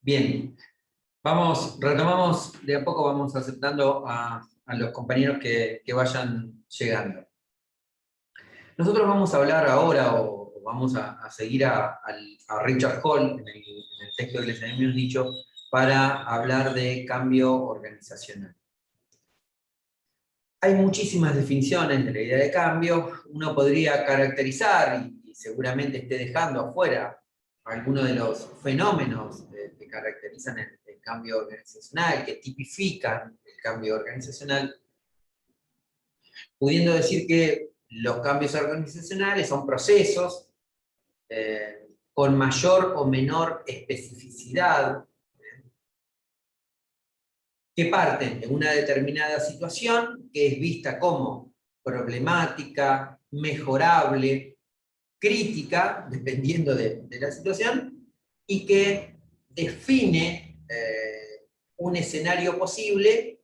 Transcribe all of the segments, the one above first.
Bien, retomamos de a poco, vamos aceptando a los compañeros que vayan llegando. Nosotros vamos a hablar ahora, o vamos a seguir a Richard Hall en el texto que les habíamos dicho, para hablar de cambio organizacional. Hay muchísimas definiciones de la idea de cambio. Uno podría caracterizar, y seguramente esté dejando afuera, algunos de los fenómenos que caracterizan el cambio organizacional, que tipifican el cambio organizacional, pudiendo decir que los cambios organizacionales son procesos con mayor o menor especificidad, que parten de una determinada situación que es vista como problemática, mejorable, crítica, dependiendo de la situación, y que define un escenario posible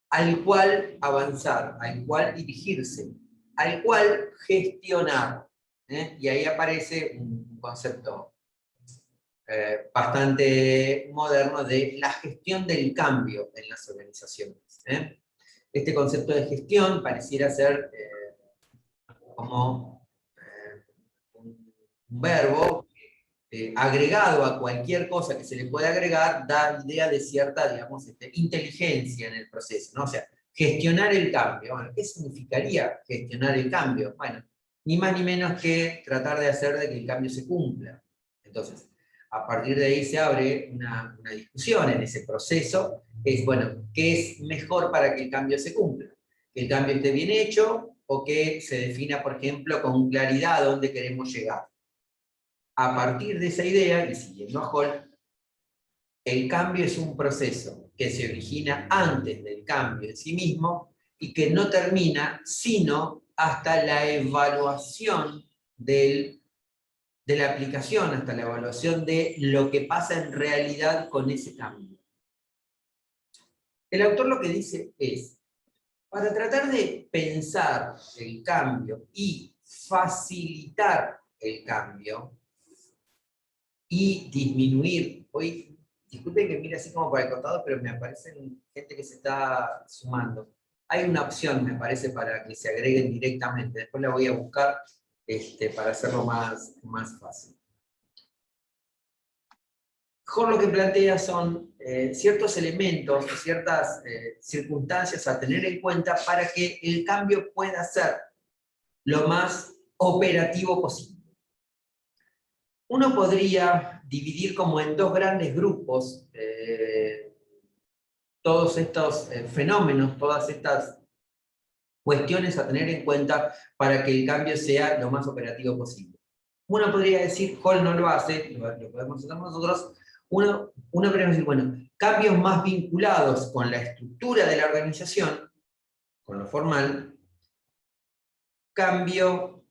al cual avanzar, al cual dirigirse, al cual gestionar. Y ahí aparece un concepto bastante moderno de la gestión del cambio en las organizaciones. Este concepto de gestión pareciera ser como un verbo agregado a cualquier cosa que se le pueda agregar, da idea de cierta, digamos, inteligencia en el proceso, ¿no? O sea, gestionar el cambio. Bueno, ¿qué significaría gestionar el cambio? Bueno, ni más ni menos que tratar de hacer de que el cambio se cumpla. Entonces, a partir de ahí se abre una discusión en ese proceso, es, bueno, ¿qué es mejor para que el cambio se cumpla? Que el cambio esté bien hecho, o que se defina, por ejemplo, con claridad a dónde queremos llegar. A partir de esa idea, y siguiendo a Hall, el cambio es un proceso que se origina antes del cambio en sí mismo y que no termina sino hasta la evaluación de la aplicación, hasta la evaluación de lo que pasa en realidad con ese cambio. El autor lo que dice es, para tratar de pensar el cambio y facilitar el cambio, y disminuir. Hoy, disculpen que mire así como para el costado, pero me aparecen gente que se está sumando. Hay una opción, me parece, para que se agreguen directamente. Después la voy a buscar para hacerlo más fácil. Hall lo que plantea son ciertos elementos, ciertas circunstancias a tener en cuenta para que el cambio pueda ser lo más operativo posible. Uno podría dividir como en dos grandes grupos todos estos fenómenos, todas estas cuestiones a tener en cuenta para que el cambio sea lo más operativo posible. Uno podría decir, Hall no lo hace, lo podemos hacer nosotros, uno podría decir, bueno, cambios más vinculados con la estructura de la organización, con lo formal, cambio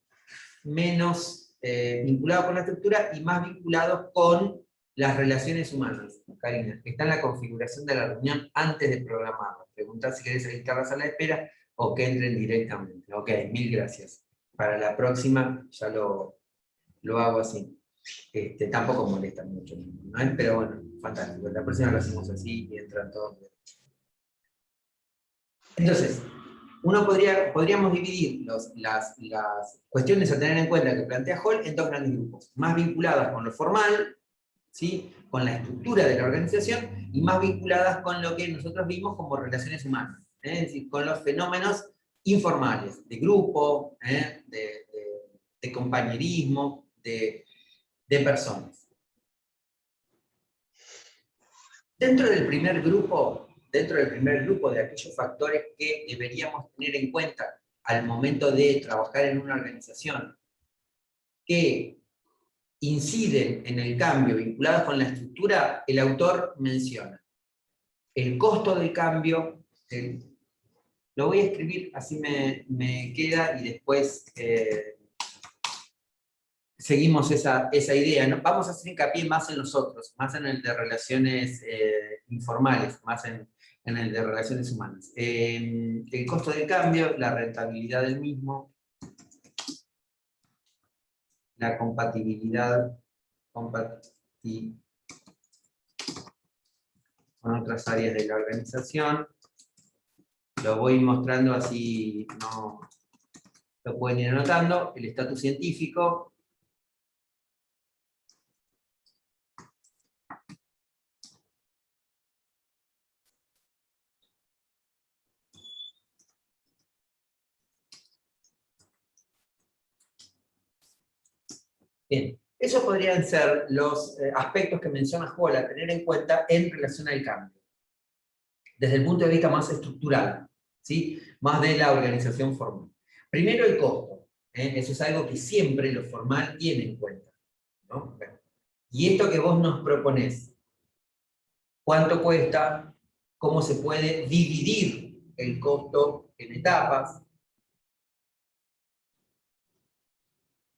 menos vinculado con la estructura y más vinculado con las relaciones humanas. Karina, está en la configuración de la reunión antes de programarla. Preguntar si querés editar la sala de espera o que entren directamente. Ok, mil gracias. Para la próxima ya lo hago así. Tampoco molesta mucho, ¿no? Pero bueno, fantástico. La próxima lo hacemos así y entran todos. Entonces, podríamos dividir las cuestiones a tener en cuenta que plantea Hall en dos grandes grupos, más vinculadas con lo formal, ¿sí? Con la estructura de la organización, y más vinculadas con lo que nosotros vimos como relaciones humanas, es decir, con los fenómenos informales, de grupo, de compañerismo, de personas. Dentro del primer grupo de aquellos factores que deberíamos tener en cuenta al momento de trabajar en una organización, que inciden en el cambio vinculados con la estructura, el autor menciona el costo del cambio, lo voy a escribir, así me queda, y después seguimos esa idea, ¿no? Vamos a hacer hincapié más en los otros, más en el de relaciones informales, más en el de relaciones humanas. El costo del cambio, la rentabilidad del mismo, la compatibilidad con otras áreas de la organización. Lo voy mostrando así, no lo pueden ir anotando. El estatus científico. Bien, esos podrían ser los aspectos que menciona Hall a tener en cuenta en relación al cambio, desde el punto de vista más estructural, ¿sí? Más de la organización formal. Primero el costo, eso es algo que siempre lo formal tiene en cuenta, ¿no? Bueno, y esto que vos nos proponés, ¿cuánto cuesta? ¿Cómo se puede dividir el costo en etapas?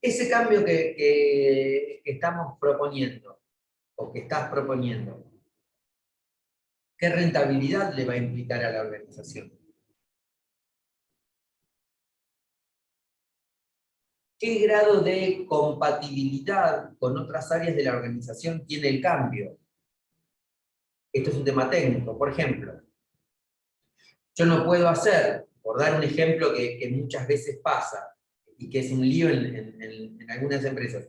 Ese cambio que estamos proponiendo, o que estás proponiendo, ¿qué rentabilidad le va a implicar a la organización? ¿Qué grado de compatibilidad con otras áreas de la organización tiene el cambio? Esto es un tema técnico. Por ejemplo, yo no puedo hacer, por dar un ejemplo que muchas veces pasa, y que es un lío en algunas empresas,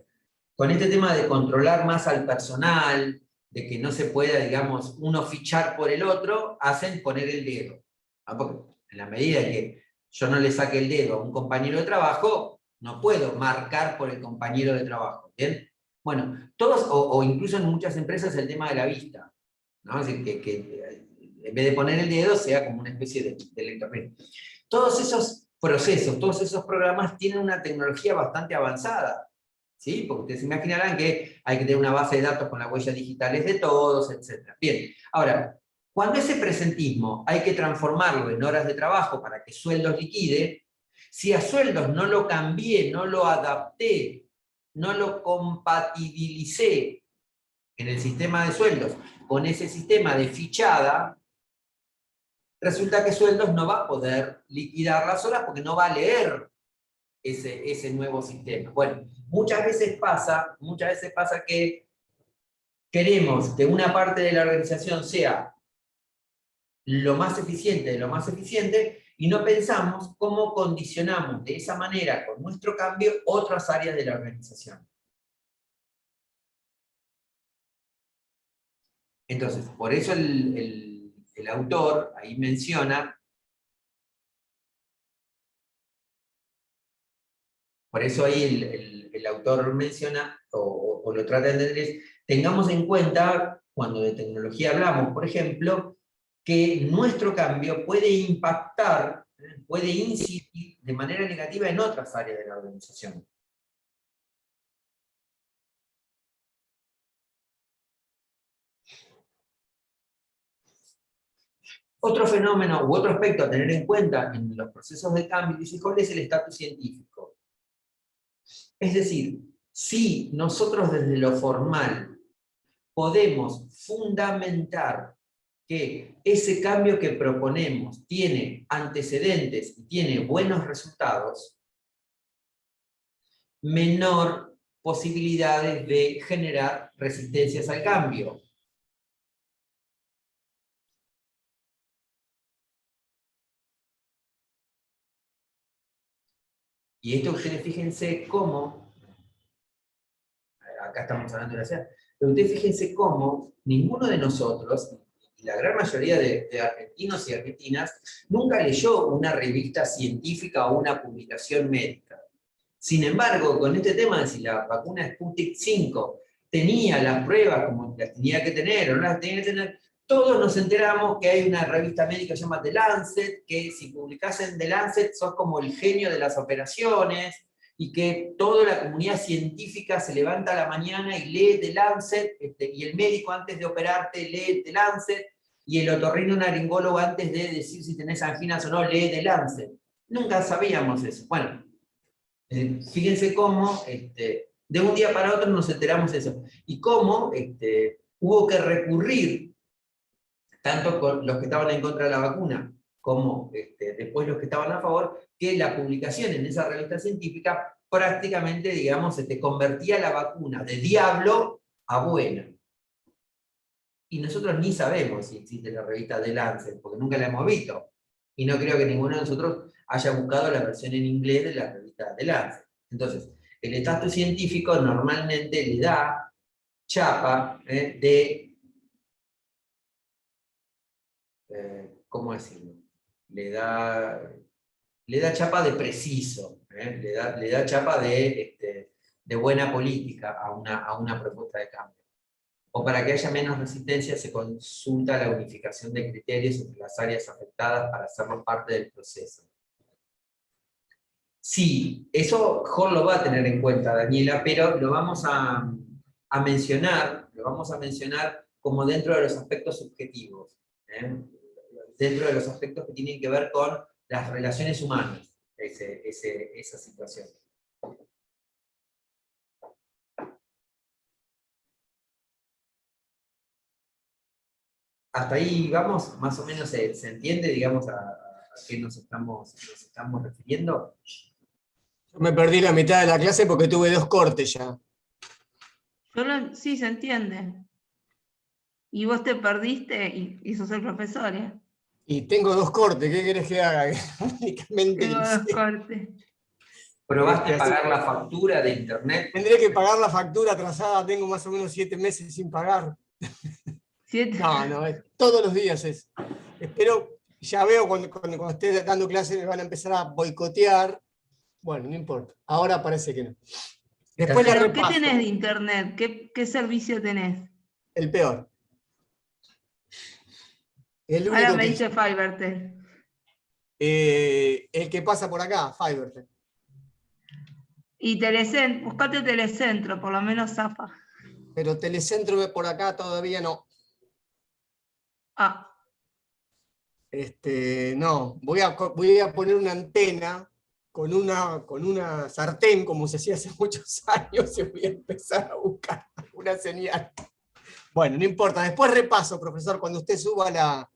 con este tema de controlar más al personal, de que no se pueda, digamos, uno fichar por el otro, hacen poner el dedo. ¿No? Porque en la medida que yo no le saque el dedo a un compañero de trabajo, no puedo marcar por el compañero de trabajo. ¿Bien? Bueno, todos, o incluso en muchas empresas, el tema de la vista, ¿no? Es decir, que en vez de poner el dedo sea como una especie de electroprint. Todos esos procesos, todos esos programas tienen una tecnología bastante avanzada, ¿sí? Porque ustedes se imaginarán que hay que tener una base de datos con las huellas digitales de todos, etc. Bien, ahora, cuando ese presentismo hay que transformarlo en horas de trabajo para que sueldos liquide, si a sueldos no lo cambié, no lo adapté, no lo compatibilicé en el sistema de sueldos con ese sistema de fichada, resulta que sueldos no va a poder liquidar las horas porque no va a leer ese nuevo sistema. Bueno, muchas veces pasa que queremos que una parte de la organización sea lo más eficiente de lo más eficiente y no pensamos cómo condicionamos de esa manera, con nuestro cambio, otras áreas de la organización. Entonces, por eso el autor ahí menciona, por eso ahí el autor menciona, o lo trata de entender, es, tengamos en cuenta, cuando de tecnología hablamos, por ejemplo, que nuestro cambio puede impactar, puede incidir de manera negativa en otras áreas de la organización. Otro fenómeno u otro aspecto a tener en cuenta en los procesos de cambio, dice Hall, es el estatus científico. Es decir, si nosotros desde lo formal podemos fundamentar que ese cambio que proponemos tiene antecedentes y tiene buenos resultados, menor posibilidades de generar resistencias al cambio. Y esto ustedes fíjense cómo, acá estamos hablando de la ciudad, pero ustedes fíjense cómo ninguno de nosotros, y la gran mayoría de argentinos y argentinas, nunca leyó una revista científica o una publicación médica. Sin embargo, con este tema de si la vacuna Sputnik 5 tenía las pruebas como las tenía que tener o no las tenía que tener, todos nos enteramos que hay una revista médica que se llama The Lancet, que si publicás en The Lancet sos como el genio de las operaciones, y que toda la comunidad científica se levanta a la mañana y lee The Lancet, y el médico antes de operarte lee The Lancet, y el otorrinolaringólogo antes de decir si tenés anginas o no lee The Lancet. Nunca sabíamos eso. Bueno, fíjense cómo de un día para otro nos enteramos de eso. Y cómo hubo que recurrir, tanto con los que estaban en contra de la vacuna, como después los que estaban a favor, que la publicación en esa revista científica prácticamente, digamos, convertía la vacuna de diablo a buena. y nosotros ni sabemos si existe la revista The Lancet, porque nunca la hemos visto. Y no creo que ninguno de nosotros haya buscado la versión en inglés de la revista The Lancet. Entonces, el estatus científico normalmente le da chapa ¿cómo decirlo? Le da chapa de preciso, le da chapa de buena política a una propuesta de cambio. O para que haya menos resistencia se consulta la unificación de criterios entre las áreas afectadas para hacerlo parte del proceso. Sí, eso Hall lo va a tener en cuenta, Daniela, pero lo vamos a mencionar como dentro de los aspectos subjetivos, dentro de los aspectos que tienen que ver con las relaciones humanas, esa situación. Hasta ahí vamos, más o menos se entiende, digamos, a qué nos estamos refiriendo. Yo me perdí la mitad de la clase porque tuve 2 cortes ya. Sí, se entiende. Y vos te perdiste y sos el profesor, ¿eh? Y tengo 2 cortes, ¿qué querés que haga? Únicamente Tengo 2 cortes. ¿Probaste pagar la factura de internet? Tendré que pagar la factura atrasada, tengo más o menos 7 meses sin pagar. 7. No, todos los días es. Espero, ya veo cuando esté dando clases me van a empezar a boicotear. Bueno, no importa, ahora parece que no. Después la ¿Pero repaso. qué tenés de internet? ¿Qué servicio tenés? El peor. El Ahora único me que dice Fivertel. el que pasa por acá, Fivertel. Y Telecentro, buscate Telecentro, por lo menos zafa. Pero Telecentro por acá todavía no. Ah. No, voy a poner una antena con una sartén, como se hacía hace muchos años, y voy a empezar a buscar una señal. Bueno, no importa, después repaso, profesor, cuando usted suba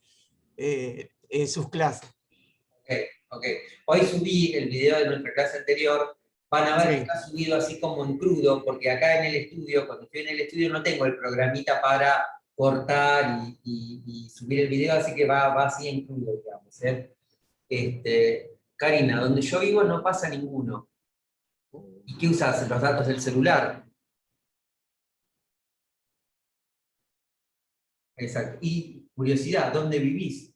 sus clases. Ok. Hoy subí el video de nuestra clase anterior. Van a ver que está subido así como en crudo, porque acá en el estudio, cuando estoy en el estudio, no tengo el programita para cortar y subir el video, así que va así en crudo, digamos. Karina, donde yo vivo no pasa ninguno. ¿Y qué usas? ¿Los datos del celular? Exacto. Y curiosidad, ¿dónde vivís?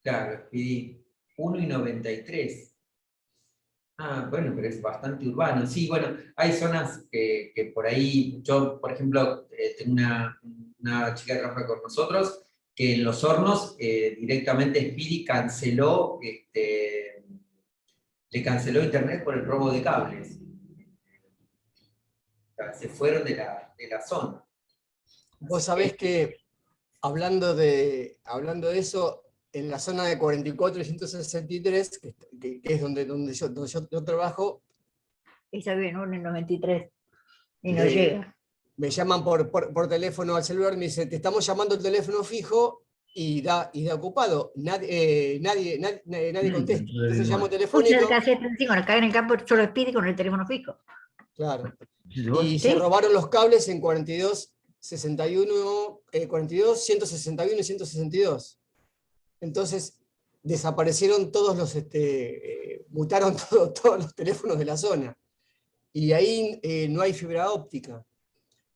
Claro, pedí 1,93. Ah, bueno, pero es bastante urbano. Sí, bueno, hay zonas que por ahí, yo, por ejemplo, tengo una chica que trabaja con nosotros, que en Los Hornos directamente Speedy le canceló internet por el robo de cables. O sea, se fueron de la zona. Vos sabés que, hablando de eso, en la zona de 44 y 163, que es donde yo trabajo. Ella vive en 1,93 y no llega. Me llaman por teléfono al celular y me dicen, te estamos llamando al teléfono fijo y da ocupado. Nadie contesta. Entonces llamo telefónico. Usted casi 35, acá en el campo solo pide con el teléfono fijo. Claro. Y se robaron los cables en 42, 61, 42, 161 y 162. Entonces desaparecieron todos los, mutaron todos los teléfonos de la zona. Y ahí no hay fibra óptica.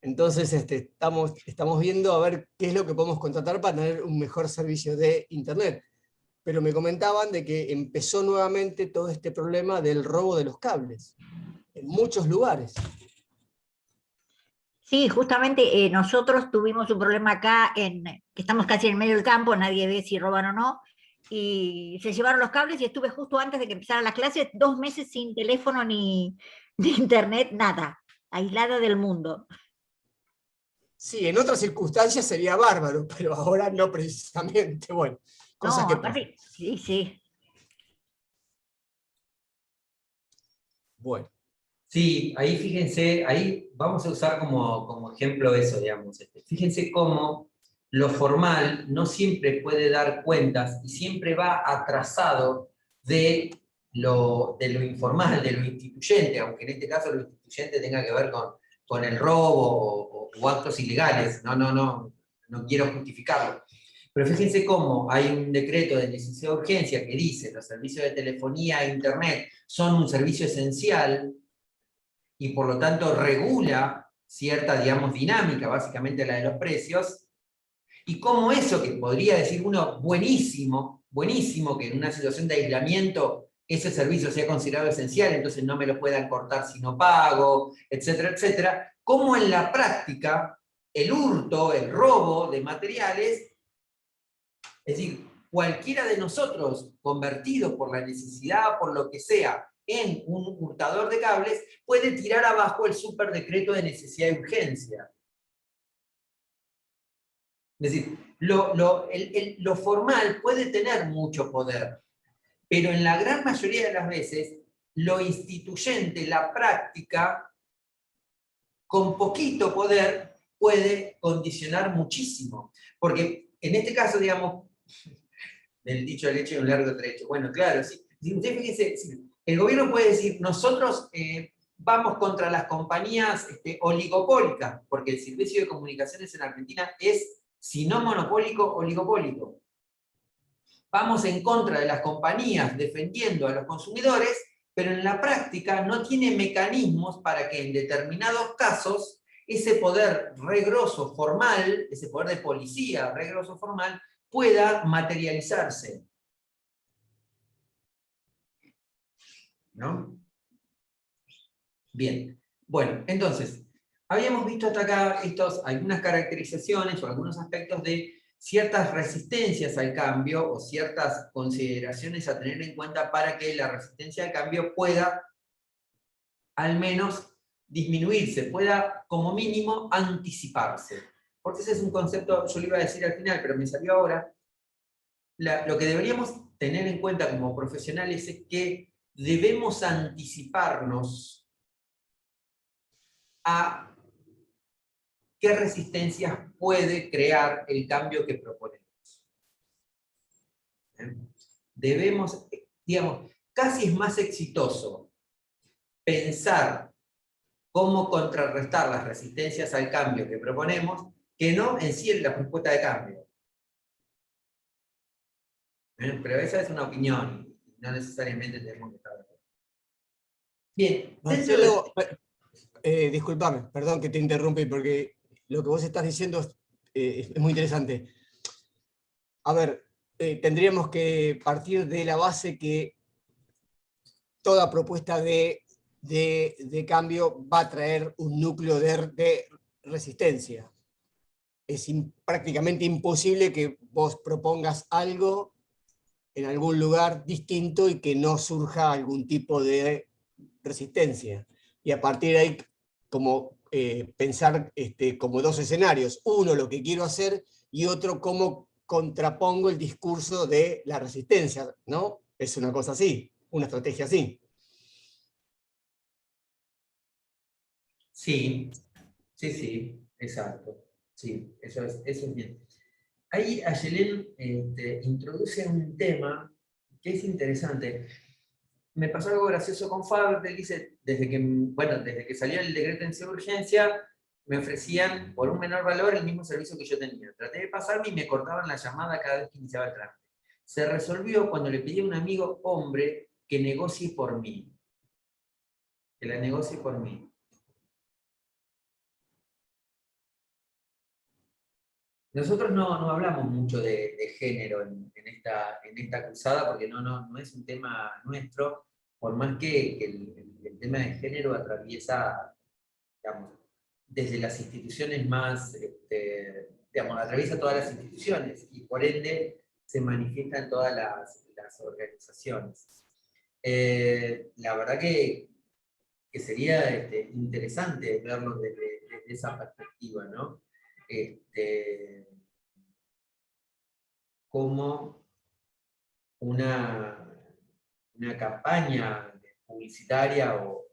Entonces estamos viendo a ver qué es lo que podemos contratar para tener un mejor servicio de internet. Pero me comentaban de que empezó nuevamente todo este problema del robo de los cables en muchos lugares. Sí, justamente nosotros tuvimos un problema acá, que estamos casi en medio del campo, nadie ve si roban o no, y se llevaron los cables y estuve justo antes de que empezaran las clases 2 meses sin teléfono ni internet, nada, aislada del mundo. Sí, en otras circunstancias sería bárbaro, pero ahora no precisamente. Bueno, cosas que pasan. Sí, sí. Bueno. Sí, ahí fíjense, ahí vamos a usar como ejemplo eso, digamos. Fíjense cómo lo formal no siempre puede dar cuentas y siempre va atrasado de de lo informal, de lo instituyente, aunque en este caso lo instituyente tenga que ver con el robo o actos ilegales, no quiero justificarlo. Pero fíjense cómo hay un decreto de necesidad de urgencia que dice los servicios de telefonía e internet son un servicio esencial y por lo tanto regula cierta, digamos, dinámica, básicamente la de los precios, y cómo eso que podría decir uno buenísimo, buenísimo que en una situación de aislamiento ese servicio sea considerado esencial, entonces no me lo puedan cortar si no pago, etcétera, etcétera, cómo en la práctica el hurto, el robo de materiales, es decir, cualquiera de nosotros, convertido por la necesidad, por lo que sea, en un hurtador de cables, puede tirar abajo el superdecreto de necesidad y urgencia. Es decir, lo formal puede tener mucho poder, pero en la gran mayoría de las veces, lo instituyente, la práctica, con poquito poder, puede condicionar muchísimo. Porque en este caso, digamos, del dicho al hecho y un largo trecho. Bueno, claro, si usted fíjese, el gobierno puede decir, nosotros vamos contra las compañías oligopólicas, porque el servicio de comunicaciones en Argentina es, si no monopólico, oligopólico. Vamos en contra de las compañías defendiendo a los consumidores, pero en la práctica no tiene mecanismos para que en determinados casos ese poder regroso formal, ese poder de policía regroso formal, pueda materializarse. ¿No? Bien. Bueno, entonces, habíamos visto hasta acá algunas caracterizaciones o algunos aspectos de ciertas resistencias al cambio o ciertas consideraciones a tener en cuenta para que la resistencia al cambio pueda al menos disminuirse, pueda como mínimo anticiparse. Porque ese es un concepto, yo lo iba a decir al final, pero me salió ahora. Lo que deberíamos tener en cuenta como profesionales es que debemos anticiparnos a qué resistencias puede crear el cambio que proponemos. Debemos, digamos, casi es más exitoso pensar cómo contrarrestar las resistencias al cambio que proponemos, que no en sí en la propuesta de cambio. Pero esa es una opinión, no necesariamente tenemos que estar de acuerdo. Bien, Marcelo, discúlpame, perdón que te interrumpí, porque lo que vos estás diciendo es muy interesante. A ver, tendríamos que partir de la base que toda propuesta de cambio va a traer un núcleo de resistencia. Es prácticamente imposible que vos propongas algo en algún lugar distinto y que no surja algún tipo de resistencia. Y a partir de ahí, como pensar como dos escenarios. Uno, lo que quiero hacer, y otro, cómo contrapongo el discurso de la resistencia, ¿no? Es una cosa así, una estrategia así. Sí, exacto. Sí, eso es bien. Ahí Ayelén introduce un tema que es interesante. Me pasó algo gracioso con Faber, él dice, desde que salió el decreto de necesidad de urgencia, me ofrecían por un menor valor el mismo servicio que yo tenía. Traté de pasarme y me cortaban la llamada cada vez que iniciaba el trámite. Se resolvió cuando le pedí a un amigo hombre que negocie por mí. Que la negocie por mí. Nosotros no hablamos mucho de género en esta cruzada porque no es un tema nuestro, por más que el tema de género atraviesa, digamos, desde las instituciones más, digamos, atraviesa todas las instituciones y por ende se manifiesta en todas las organizaciones. La verdad que sería interesante verlo desde esa perspectiva, ¿no? Como una campaña publicitaria o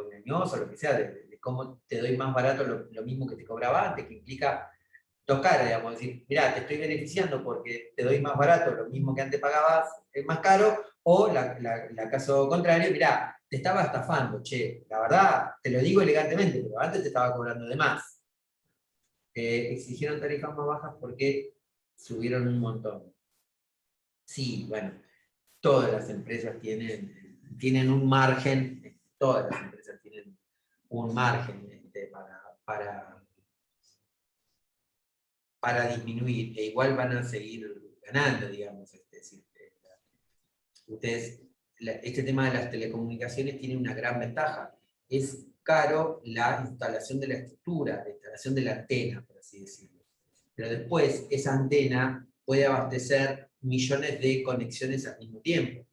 engañosa, lo que sea, de cómo te doy más barato lo mismo que te cobraba antes, que implica tocar, digamos, decir, mirá, te estoy beneficiando porque te doy más barato, lo mismo que antes pagabas es más caro, o la caso contrario, mirá, te estaba estafando, che, la verdad, te lo digo elegantemente, pero antes te estaba cobrando de más. Exigieron tarifas más bajas porque subieron un montón. Sí, bueno, todas las empresas tienen un margen, todas las empresas tienen un margen para disminuir, e igual van a seguir ganando, digamos. Es decir, este tema de las telecomunicaciones tiene una gran ventaja. Es caro la instalación de la estructura, la instalación de la antena, por así decirlo. Pero después esa antena puede abastecer millones de conexiones al mismo tiempo.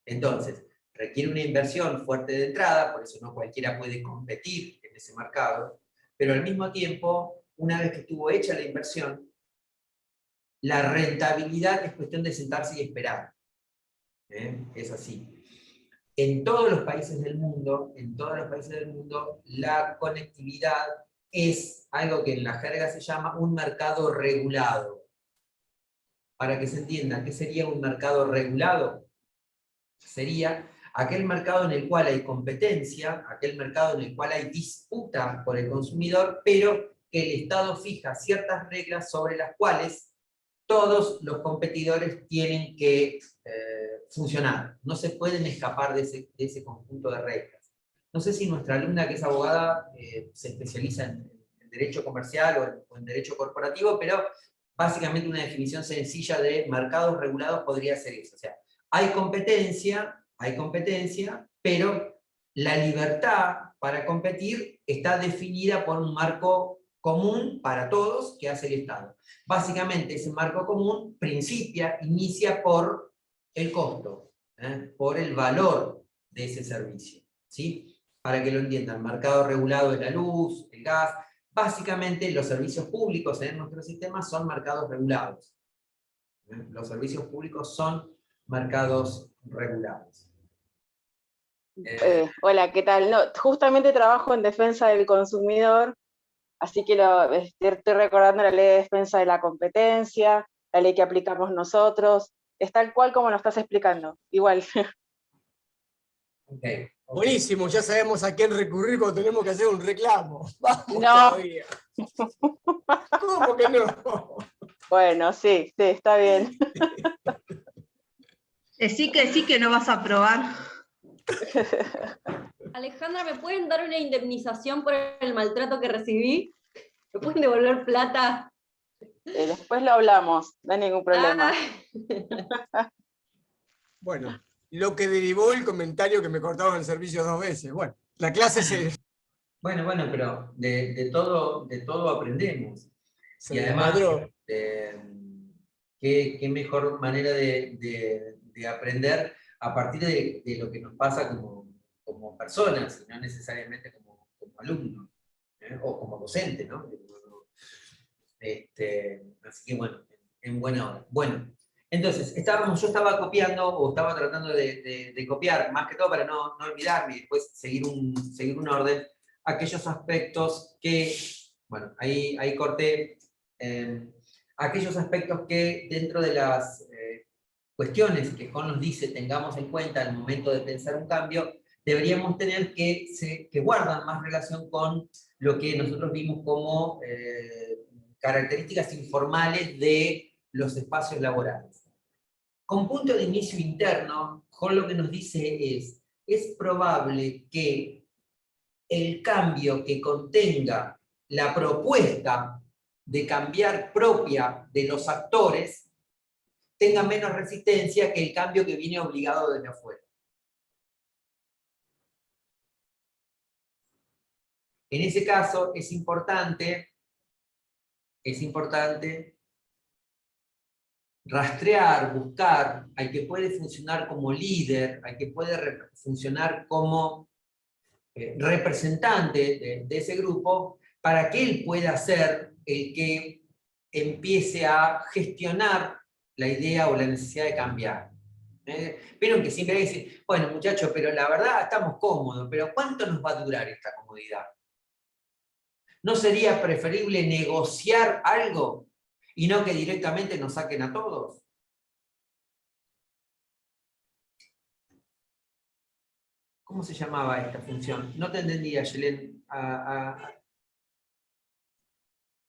Entonces, requiere una inversión fuerte de entrada, por eso no cualquiera puede competir en ese mercado, pero al mismo tiempo, una vez que estuvo hecha la inversión, la rentabilidad es cuestión de sentarse y esperar. Es así. En todos los países del mundo, la conectividad es algo que en la jerga se llama un mercado regulado. Para que se entienda, ¿qué sería un mercado regulado? Sería aquel mercado en el cual hay competencia, aquel mercado en el cual hay disputa por el consumidor, pero que el Estado fija ciertas reglas sobre las cuales todos los competidores tienen que funcionar. No se pueden escapar de ese conjunto de reglas. No sé si nuestra alumna, que es abogada, se especializa en derecho comercial o en derecho corporativo, pero básicamente una definición sencilla de mercados regulados podría ser eso. O sea, hay competencia, pero la libertad para competir está definida por un marco común para todos que hace el Estado. Básicamente ese marco común inicia por el costo, por el valor de ese servicio, ¿sí? Para que lo entiendan, el mercado regulado es la luz, el gas, básicamente los servicios públicos en nuestro sistema son mercados regulados. Los servicios públicos son mercados regulados. Hola, ¿qué tal? No, justamente trabajo en defensa del consumidor, así que estoy recordando la ley de defensa de la competencia, la ley que aplicamos nosotros, es tal cual como lo estás explicando, igual. Okay. Buenísimo, ya sabemos a quién recurrir cuando tenemos que hacer un reclamo. Vamos No. todavía. ¿Cómo que no? Bueno, sí, está bien. Sí que no vas a aprobar. Alejandra, ¿me pueden dar una indemnización por el maltrato que recibí? ¿Me pueden devolver plata? Después lo hablamos, no hay ningún problema. Bueno, lo que derivó el comentario que me cortaron el servicio 2 veces. Bueno, la clase se... Bueno, pero de todo aprendemos. Y además, qué mejor manera de aprender a partir de lo que nos pasa como personas, y no necesariamente como alumnos, o como docente, ¿no? Así que bueno, en buena hora. Bueno, entonces, yo estaba copiando, o estaba tratando de copiar, más que todo para no olvidarme y después seguir un orden, aquellos aspectos que, bueno, ahí corté, aquellos aspectos que dentro de las cuestiones que Kohn nos dice tengamos en cuenta al momento de pensar un cambio, deberíamos tener que guardan más relación con lo que nosotros vimos como características informales de los espacios laborales. Con punto de inicio interno, Kohn lo que nos dice es probable que el cambio que contenga la propuesta de cambiar propia de los actores tenga menos resistencia que el cambio que viene obligado desde afuera. En ese caso es importante rastrear, buscar al que puede funcionar como líder, al que puede funcionar como representante de ese grupo, para que él pueda ser el que empiece a gestionar la idea o la necesidad de cambiar. Vieron que siempre dicen, bueno muchachos, pero la verdad estamos cómodos, pero ¿cuánto nos va a durar esta comodidad? ¿No sería preferible negociar algo y no que directamente nos saquen a todos. ¿Cómo se llamaba esta función? No te entendía, Yelén.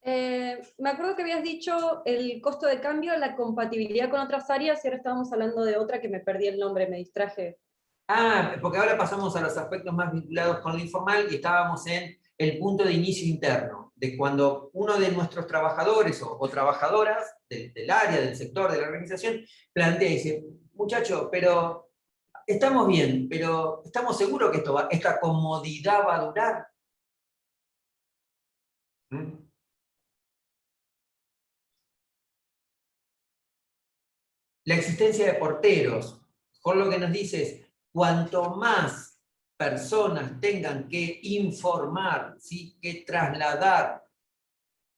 Me acuerdo que habías dicho el costo de cambio, la compatibilidad con otras áreas, y ahora estábamos hablando de otra que me perdí el nombre, me distraje. Porque ahora pasamos a los aspectos más vinculados con lo informal y estábamos en el punto de inicio interno, de cuando uno de nuestros trabajadores o trabajadoras del área, del sector, de la organización, plantea y dice, muchacho, pero estamos bien, pero ¿estamos seguros que esta comodidad va a durar? ¿Mm? La existencia de porteros, con lo que nos dice es, cuanto más personas tengan que informar, ¿sí?, que trasladar,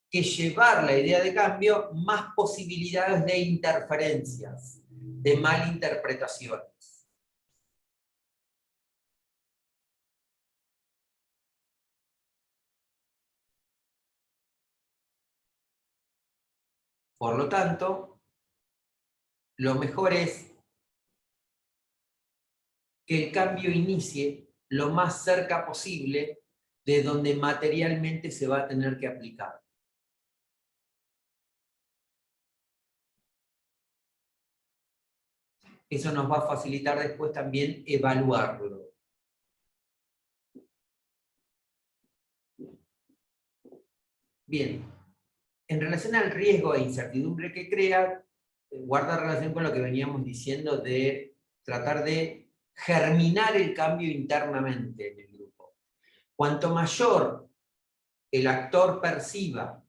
que llevar la idea de cambio, más posibilidades de interferencias, de malinterpretaciones. Por lo tanto, lo mejor es que el cambio inicie lo más cerca posible de donde materialmente se va a tener que aplicar. Eso nos va a facilitar después también evaluarlo. Bien, en relación al riesgo e incertidumbre que crea, guarda relación con lo que veníamos diciendo de tratar de germinar el cambio internamente en el grupo. Cuanto mayor el actor perciba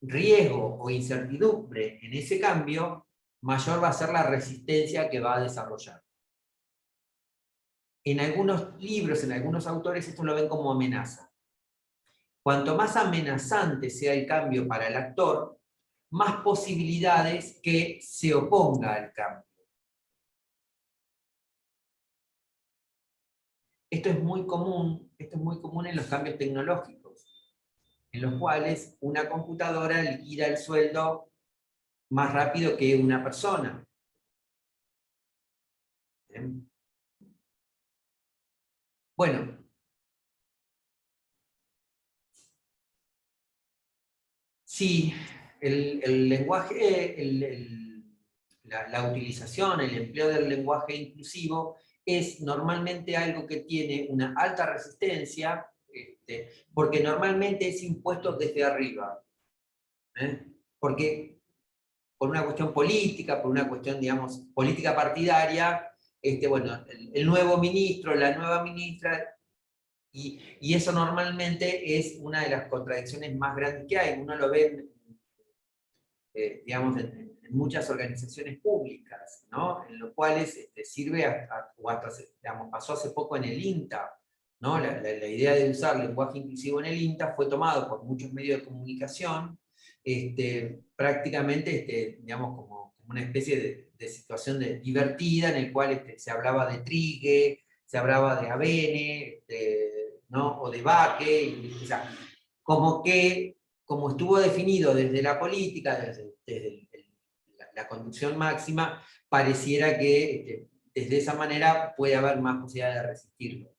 riesgo o incertidumbre en ese cambio, mayor va a ser la resistencia que va a desarrollar. En algunos libros, en algunos autores, esto lo ven como amenaza. Cuanto más amenazante sea el cambio para el actor, más posibilidades que se oponga al cambio. Esto es muy común en los cambios tecnológicos, en los cuales una computadora liquida el sueldo más rápido que una persona. ¿Bien? Bueno, sí, el lenguaje, la utilización, el empleo del lenguaje inclusivo es normalmente algo que tiene una alta resistencia, porque normalmente es impuesto desde arriba. Porque por una cuestión política, por una cuestión, digamos, política partidaria, bueno, el nuevo ministro, la nueva ministra, y eso normalmente es una de las contradicciones más grandes que hay. Uno lo ve, digamos, en muchas organizaciones públicas, ¿no?, en los cuales sirve, o hasta digamos, pasó hace poco en el INTA, ¿no? La idea de usar lenguaje inclusivo en el INTA fue tomado por muchos medios de comunicación, prácticamente, digamos, como una especie de situación divertida, en el cual se hablaba de trigue, se hablaba de avene, ¿no?, o de vaque, o sea, como estuvo definido desde la política, desde la conducción máxima, pareciera que desde esa manera puede haber más posibilidad de resistirlo.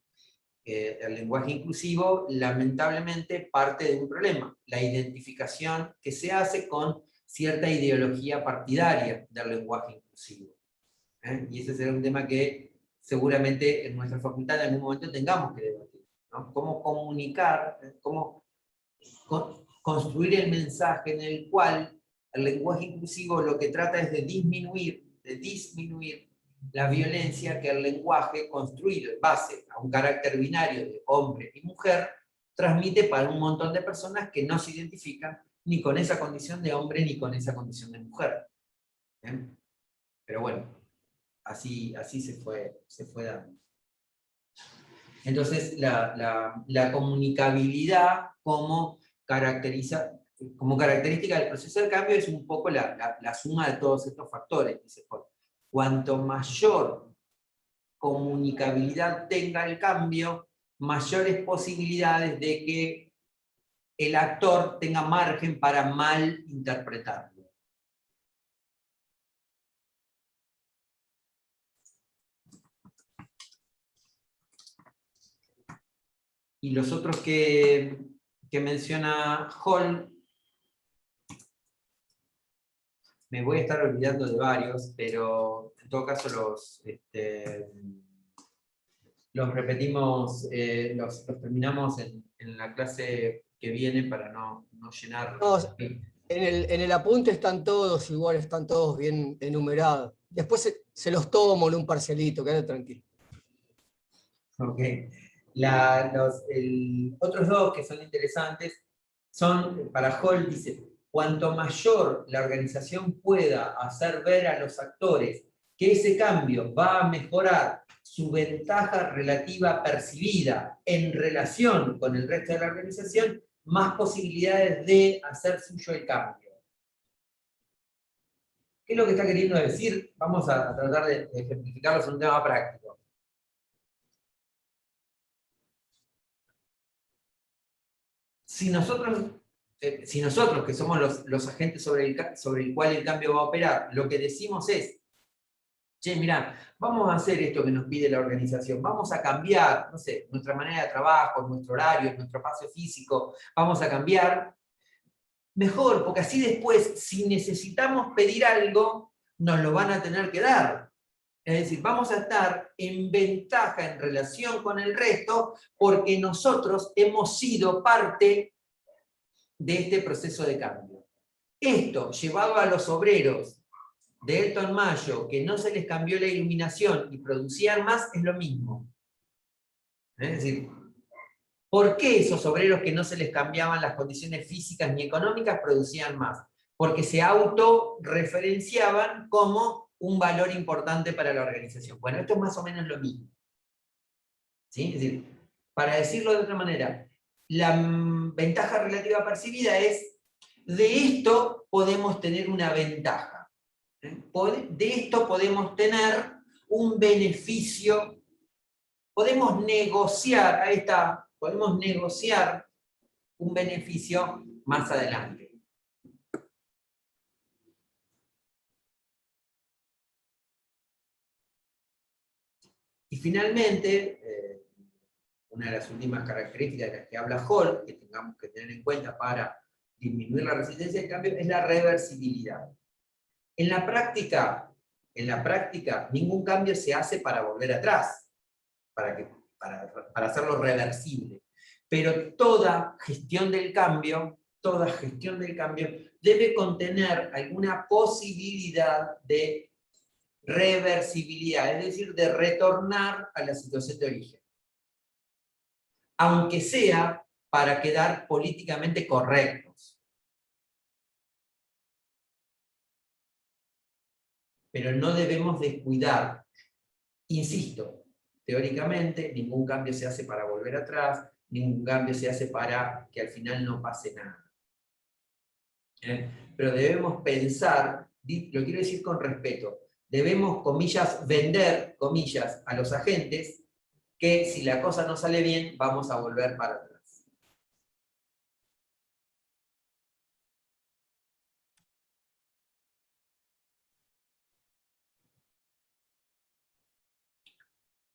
El lenguaje inclusivo, lamentablemente, parte de un problema, la identificación que se hace con cierta ideología partidaria del lenguaje inclusivo. Y ese será un tema que seguramente en nuestra facultad en algún momento tengamos que debatir, ¿no? Cómo comunicar, cómo construir el mensaje en el cual el lenguaje inclusivo lo que trata es de disminuir la violencia que el lenguaje construido en base a un carácter binario de hombre y mujer transmite para un montón de personas que no se identifican ni con esa condición de hombre ni con esa condición de mujer. ¿Bien? Pero bueno, así se fue dando. Entonces, la comunicabilidad como característica del proceso de cambio es un poco la suma de todos estos factores. Dice, cuanto mayor comunicabilidad tenga el cambio, mayores posibilidades de que el actor tenga margen para mal interpretarlo. Y los otros que menciona Hall, me voy a estar olvidando de varios, pero en todo caso los repetimos, los terminamos en la clase que viene para no llenar. No, en el apunte están todos igual, están todos bien enumerados. Después se los tomo en un parcialito, quédate tranquilo. Ok. Otros dos que son interesantes son, para Hall dice, cuanto mayor la organización pueda hacer ver a los actores que ese cambio va a mejorar su ventaja relativa percibida en relación con el resto de la organización, más posibilidades de hacer suyo el cambio. ¿Qué es lo que está queriendo decir? Vamos a tratar de ejemplificarlo en un tema práctico. Si nosotros, que somos los agentes sobre el cual el cambio va a operar, lo que decimos es, che, mirá, vamos a hacer esto que nos pide la organización, vamos a cambiar, no sé, nuestra manera de trabajo, nuestro horario, nuestro espacio físico, vamos a cambiar, mejor, porque así después, si necesitamos pedir algo, nos lo van a tener que dar. Es decir, vamos a estar en ventaja en relación con el resto porque nosotros hemos sido parte de este proceso de cambio. Esto, llevado a los obreros de Elton Mayo, que no se les cambió la iluminación y producían más, es lo mismo. Es decir, ¿por qué esos obreros que no se les cambiaban las condiciones físicas ni económicas producían más? Porque se autorreferenciaban como un valor importante para la organización. Bueno, esto es más o menos lo mismo. ¿Sí? Es decir, para decirlo de otra manera, la ventaja relativa percibida es, de esto podemos tener una ventaja. De esto podemos tener un beneficio, podemos negociar, ahí está, podemos negociar un beneficio más adelante. Y finalmente, una de las últimas características de las que habla Hall, que tengamos que tener en cuenta para disminuir la resistencia al cambio, es la reversibilidad. En la práctica, ningún cambio se hace para volver atrás, para hacerlo reversible. Pero toda gestión del cambio debe contener alguna posibilidad de reversibilidad, es decir, de retornar a la situación de origen. Aunque sea para quedar políticamente correctos. Pero no debemos descuidar. Insisto, teóricamente ningún cambio se hace para volver atrás, ningún cambio se hace para que al final no pase nada. Pero debemos pensar, lo quiero decir con respeto, debemos, comillas, vender, comillas, a los agentes que si la cosa no sale bien, vamos a volver para atrás.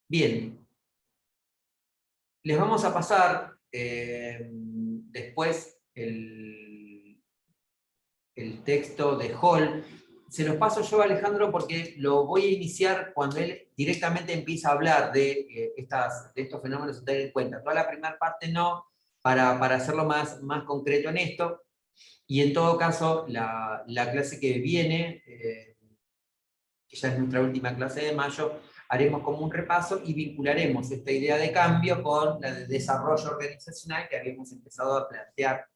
Bien. Les vamos a pasar después el texto de Hall. Se los paso yo a Alejandro porque lo voy a iniciar cuando él directamente empieza a hablar de estos fenómenos a tener en cuenta. Toda la primera parte no, para hacerlo más concreto en esto. Y en todo caso, la clase que viene, que ya es nuestra última clase de mayo, haremos como un repaso y vincularemos esta idea de cambio con la de desarrollo organizacional que habíamos empezado a plantear.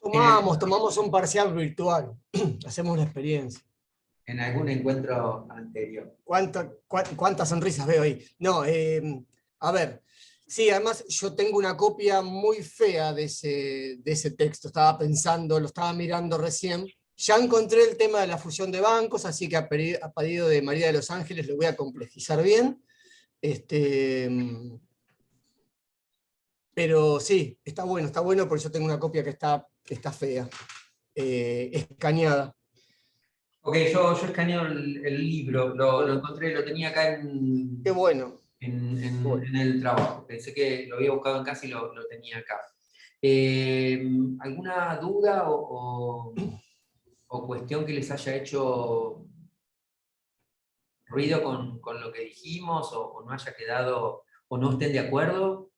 Tomamos un parcial virtual, hacemos una experiencia. En algún encuentro anterior. ¿Cuántas sonrisas veo ahí? No, a ver, sí, además yo tengo una copia muy fea de ese texto, estaba pensando, lo estaba mirando recién. Ya encontré el tema de la fusión de bancos, así que a pedido de María de los Ángeles lo voy a complejizar bien. Pero sí, está bueno porque yo tengo una copia que está fea, escaneada. Ok, yo escaneo el libro, lo encontré, lo tenía acá en... Qué bueno. en el trabajo. Pensé que lo había buscado en casa y lo tenía acá. ¿Alguna duda o cuestión que les haya hecho ruido con lo que dijimos o no haya quedado o no estén de acuerdo?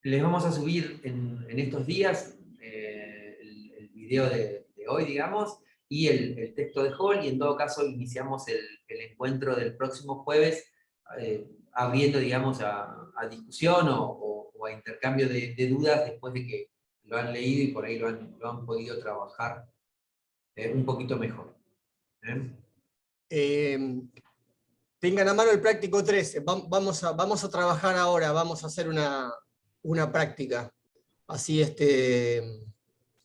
Les vamos a subir en estos días el video de hoy, digamos, y el texto de Hall, y en todo caso iniciamos el encuentro del próximo jueves, abriendo, digamos, a discusión o a intercambio de dudas después de que lo han leído y por ahí lo han podido trabajar un poquito mejor. Tengan a mano el práctico 3. Vamos a trabajar ahora, vamos a hacer una práctica. Así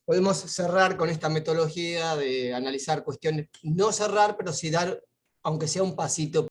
podemos cerrar con esta metodología de analizar cuestiones, no cerrar, pero sí dar, aunque sea un pasito